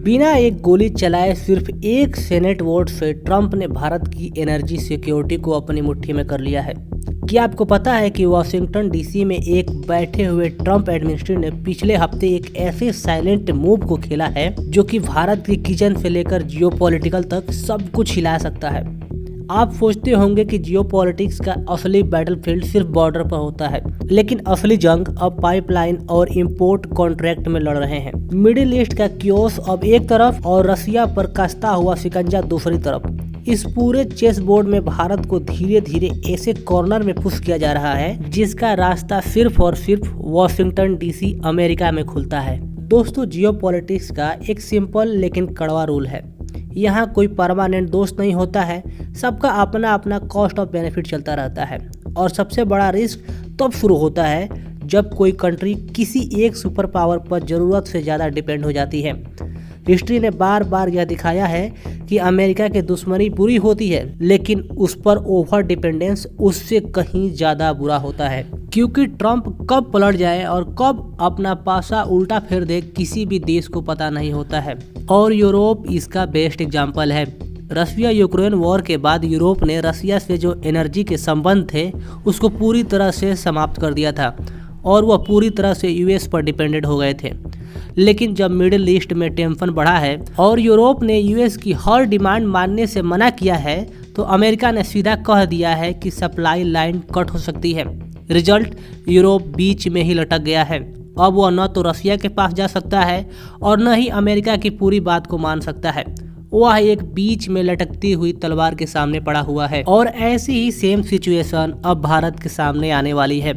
बिना एक गोली चलाए सिर्फ एक सेनेट वोट से ट्रंप ने भारत की एनर्जी सिक्योरिटी को अपनी मुट्ठी में कर लिया है। क्या आपको पता है कि वाशिंगटन डीसी में एक बैठे हुए ट्रंप एडमिनिस्ट्रेशन ने पिछले हफ्ते एक ऐसे साइलेंट मूव को खेला है जो कि भारत की किचन से लेकर जियोपॉलिटिकल तक सब कुछ हिला सकता है। आप सोचते होंगे कि जियोपॉलिटिक्स का असली बैटलफील्ड सिर्फ बॉर्डर पर होता है, लेकिन असली जंग अब पाइपलाइन और इंपोर्ट कॉन्ट्रैक्ट में लड़ रहे हैं। मिडिल ईस्ट का क्योस अब एक तरफ और रसिया पर कसता हुआ शिकंजा दूसरी तरफ। इस पूरे चेस बोर्ड में भारत को धीरे धीरे ऐसे कॉर्नर में पुश किया जा रहा है जिसका रास्ता सिर्फ और सिर्फ वॉशिंगटन डीसी अमेरिका में खुलता है। दोस्तों, जियोपॉलिटिक्स का एक सिंपल लेकिन कड़वा रूल है। यहाँ कोई परमानेंट दोस्त नहीं होता है, सबका अपना अपना कॉस्ट ऑफ बेनिफिट चलता रहता है। और सबसे बड़ा रिस्क तब शुरू होता है जब कोई कंट्री किसी एक सुपर पावर पर ज़रूरत से ज़्यादा डिपेंड हो जाती है। हिस्ट्री ने बार बार यह दिखाया है कि अमेरिका की दुश्मनी बुरी होती है, लेकिन उस पर ओवर डिपेंडेंस उससे कहीं ज़्यादा बुरा होता है, क्योंकि ट्रंप कब पलट जाए और कब अपना पासा उल्टा फेर दे किसी भी देश को पता नहीं होता है। और यूरोप इसका बेस्ट एग्जाम्पल है। रशिया यूक्रेन वॉर के बाद यूरोप ने रसिया से जो एनर्जी के संबंध थे उसको पूरी तरह से समाप्त कर दिया था और वह पूरी तरह से यूएस पर डिपेंडेंट हो गए थे। लेकिन जब मिडिल ईस्ट में टेंशन बढ़ा है और यूरोप ने यूएस की हर डिमांड मानने से मना किया है, तो अमेरिका ने सीधा कह दिया है कि सप्लाई लाइन कट हो सकती है। रिजल्ट, यूरोप बीच में ही लटक गया है। अब वह न तो रसिया के पास जा सकता है और न ही अमेरिका की पूरी बात को मान सकता है। वह एक बीच में लटकती हुई तलवार के सामने पड़ा हुआ है। और ऐसी ही सेम सिचुएशन अब भारत के सामने आने वाली है।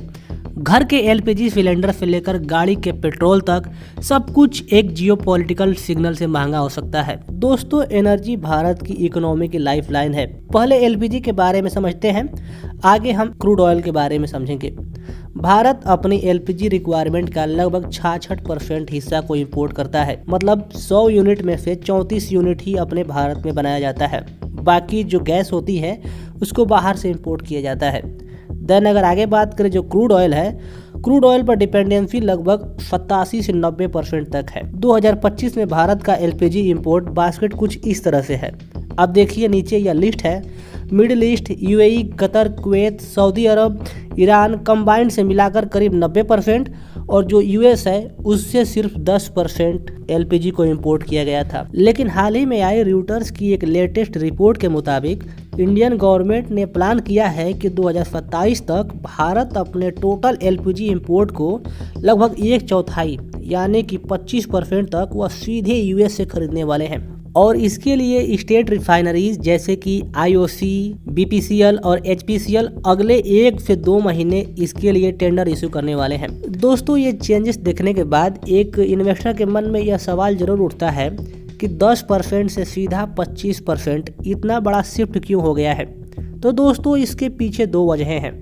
घर के एलपीजी सिलेंडर से लेकर गाड़ी के पेट्रोल तक सब कुछ एक जियोपॉलिटिकल सिग्नल से महंगा हो सकता है। दोस्तों, एनर्जी भारत की इकोनॉमी की लाइफलाइन है। पहले एलपीजी के बारे में समझते हैं, आगे हम क्रूड ऑयल के बारे में समझेंगे। भारत अपनी एलपीजी रिक्वायरमेंट का लगभग 66% हिस्सा को इंपोर्ट करता है। मतलब 100 यूनिट में से 34 यूनिट ही अपने भारत में बनाया जाता है। बाकी जो गैस होती है उसको बाहर से इंपोर्ट किया जाता है। देन अगर आगे बात करें जो क्रूड ऑयल है, क्रूड ऑयल पर डिपेंडेंसी लगभग 87 से 90% तक है। 2025 में भारत का एलपीजी इंपोर्ट बास्केट कुछ इस तरह से है। अब देखिए नीचे यह लिस्ट है। Middle east, UAE, Qatar, Kuwait, Saudi Arab, Iran combined से मिलाकर करीब 90%, और जो यूएस है उससे सिर्फ 10% एलपीजी को इंपोर्ट किया गया था। लेकिन हाल ही में आई रॉयटर्स की एक लेटेस्ट रिपोर्ट के मुताबिक इंडियन गवर्नमेंट ने प्लान किया है कि 2027 तक भारत अपने टोटल एलपीजी इंपोर्ट को लगभग 1/4 यानी कि 25% तक वह सीधे यूएस से खरीदने वाले हैं। और इसके लिए स्टेट रिफाइनरीज जैसे कि आईओसी, बीपीसीएल और एचपीसीएल अगले 1 से 2 महीने इसके लिए टेंडर इशू करने वाले हैं। दोस्तों, ये चेंजेस देखने के बाद एक इन्वेस्टर के मन में यह सवाल जरूर उठता है कि 10% से सीधा 25% इतना बड़ा शिफ्ट क्यों हो गया है। तो दोस्तों, इसके पीछे 2 वजहें हैं।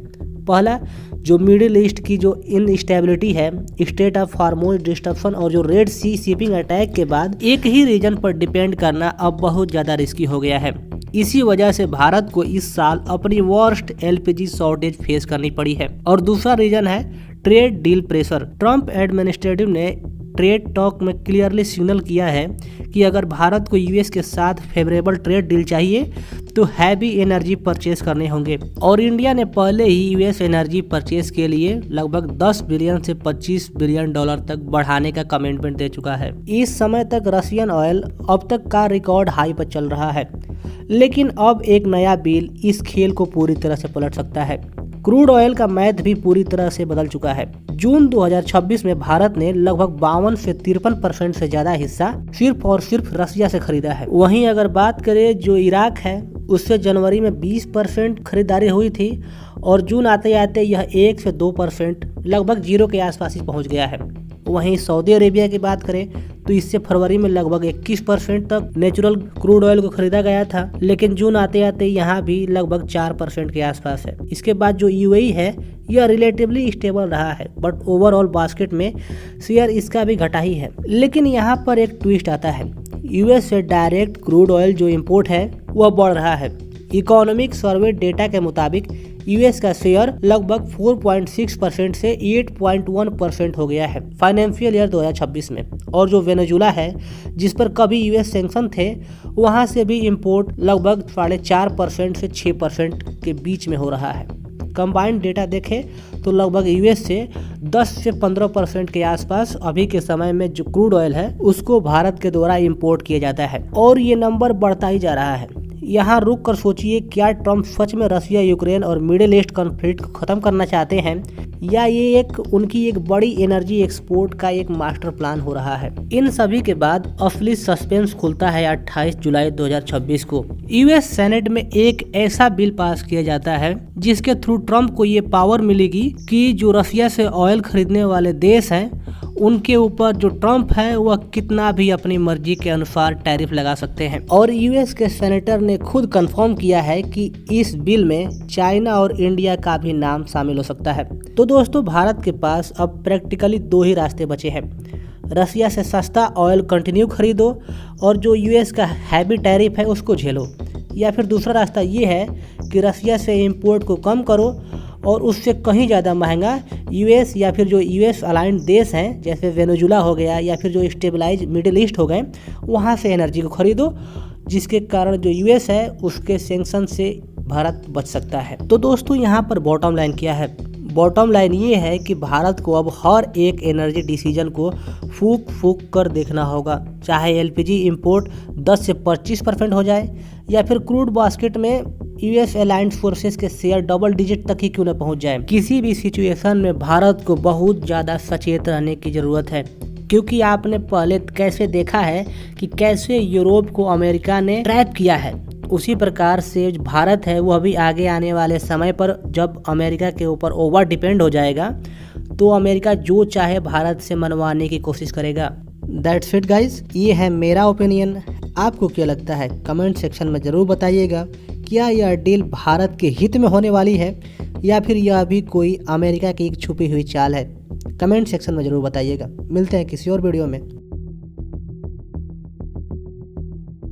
पहला, जो मिडिल ईस्ट की जो इनस्टेबिलिटी है, स्टेट ऑफ हार्मोज डिस्ट्रप्शन और जो रेड सी शिपिंग अटैक के बाद एक ही रीजन पर डिपेंड करना अब बहुत ज़्यादा रिस्की हो गया है। इसी वजह से भारत को इस साल अपनी वर्स्ट एलपीजी शॉर्टेज फेस करनी पड़ी है। और दूसरा रीजन है trade deal pressure. Trump administrative ने ट्रेड टॉक में क्लियरली सिग्नल किया है कि अगर भारत को यूएस के साथ फेवरेबल ट्रेड डील चाहिए तो हैवी एनर्जी परचेस करने होंगे। और इंडिया ने पहले ही यूएस एनर्जी परचेस के लिए लगभग 10 बिलियन से 25 बिलियन डॉलर तक बढ़ाने का कमिटमेंट दे चुका है। इस समय तक रशियन ऑयल अब तक का रिकॉर्ड हाई पर चल रहा है, लेकिन अब एक नया बिल इस खेल को पूरी तरह से पलट सकता है। क्रूड ऑयल का मैथ भी पूरी तरह से बदल चुका है। जून 2026 में भारत ने लगभग 52 से 53% से ज्यादा हिस्सा सिर्फ और सिर्फ रसिया से खरीदा है। वहीं अगर बात करें जो इराक है, उससे जनवरी में 20% खरीदारी हुई थी और जून आते आते यह 1 से 2% लगभग 0 के आसपास ही पहुंच गया है। वहीं सऊदी अरेबिया की बात करें तो इससे फरवरी में लगभग 21% तक नेचुरल क्रूड ऑयल को खरीदा गया था, लेकिन जून आते आते यहाँ भी लगभग 4% के आसपास है। इसके बाद जो यूएई है यह रिलेटिवली स्टेबल रहा है, बट ओवरऑल बास्केट में शेयर इसका भी घटा ही है। लेकिन यहाँ पर एक ट्विस्ट आता है। यूएस से डायरेक्ट क्रूड ऑयल जो इम्पोर्ट है वह बढ़ रहा है। इकोनॉमिक सर्वे डेटा के मुताबिक यूएस का शेयर लगभग 4.6% से 8.1% हो गया है फाइनेंशियल ईयर 2026 में। और जो वेनेजुला है जिस पर कभी यूएस सैंक्शन थे, वहां से भी इंपोर्ट लगभग 4.5% से 6% के बीच में हो रहा है। कंबाइंड डेटा देखें तो लगभग यूएस से 10 से 15% के आसपास अभी के समय में जो क्रूड ऑयल है उसको भारत के द्वारा इंपोर्ट किया जाता है और ये नंबर बढ़ता ही जा रहा है। यहाँ रुक कर सोचिए, क्या ट्रम्प सच में रसिया, यूक्रेन और मिडिल ईस्ट कॉन्फ्लिक्ट को खत्म करना चाहते हैं या ये उनकी एक बड़ी एनर्जी एक्सपोर्ट का एक मास्टर प्लान हो रहा है। इन सभी के बाद असली सस्पेंस खुलता है 28 जुलाई 2026 को। यूएस सेनेट में एक ऐसा बिल पास किया जाता है जिसके थ्रू ट्रम्प को ये पावर मिलेगी कि जो रसिया से ऑयल खरीदने वाले देश हैं उनके ऊपर जो ट्रम्प है वह कितना भी अपनी मर्जी के अनुसार टैरिफ लगा सकते हैं। और यूएस के सेनेटर ने खुद कंफर्म किया है कि इस बिल में चाइना और इंडिया का भी नाम शामिल हो सकता है। तो दोस्तों, भारत के पास अब प्रैक्टिकली 2 ही रास्ते बचे हैं। रसिया से सस्ता ऑयल कंटिन्यू खरीदो और जो यूएस का हैवी टैरिफ है उसको झेलो, या फिर दूसरा रास्ता ये है कि रसिया से इंपोर्ट को कम करो और उससे कहीं ज़्यादा महंगा यूएस या फिर जो यूएस अलाइंड देश हैं जैसे वेनेजुला हो गया या फिर जो स्टेबलाइज मिडिल ईस्ट हो गए वहाँ से एनर्जी को खरीदो, जिसके कारण जो यूएस है उसके सैंक्शन से भारत बच सकता है। तो दोस्तों, यहाँ पर बॉटम लाइन क्या है? बॉटम लाइन ये है कि भारत को अब हर एक एनर्जी डिसीजन को फूक फूक कर देखना होगा, चाहे एलपीजी इंपोर्ट 10 से 25% हो जाए या फिर क्रूड बास्केट में यूएस अलायंस फोर्सेस के शेयर डबल डिजिट तक ही क्यों न पहुंच जाए। किसी भी सिचुएशन में भारत को बहुत ज़्यादा सचेत रहने की ज़रूरत है, क्योंकि आपने पहले कैसे देखा है कि कैसे यूरोप को अमेरिका ने ट्रैप किया है, उसी प्रकार से भारत है वह भी आगे आने वाले समय पर जब अमेरिका के ऊपर ओवर डिपेंड हो जाएगा तो अमेरिका जो चाहे भारत से मनवाने की कोशिश करेगा। दैट्स इट गाइज, ये है मेरा ओपिनियन। आपको क्या लगता है कमेंट सेक्शन में ज़रूर बताइएगा। क्या यह डील भारत के हित में होने वाली है या फिर यह भी कोई अमेरिका की एक छुपी हुई चाल है? कमेंट सेक्शन में ज़रूर बताइएगा। मिलते हैं किसी और वीडियो में।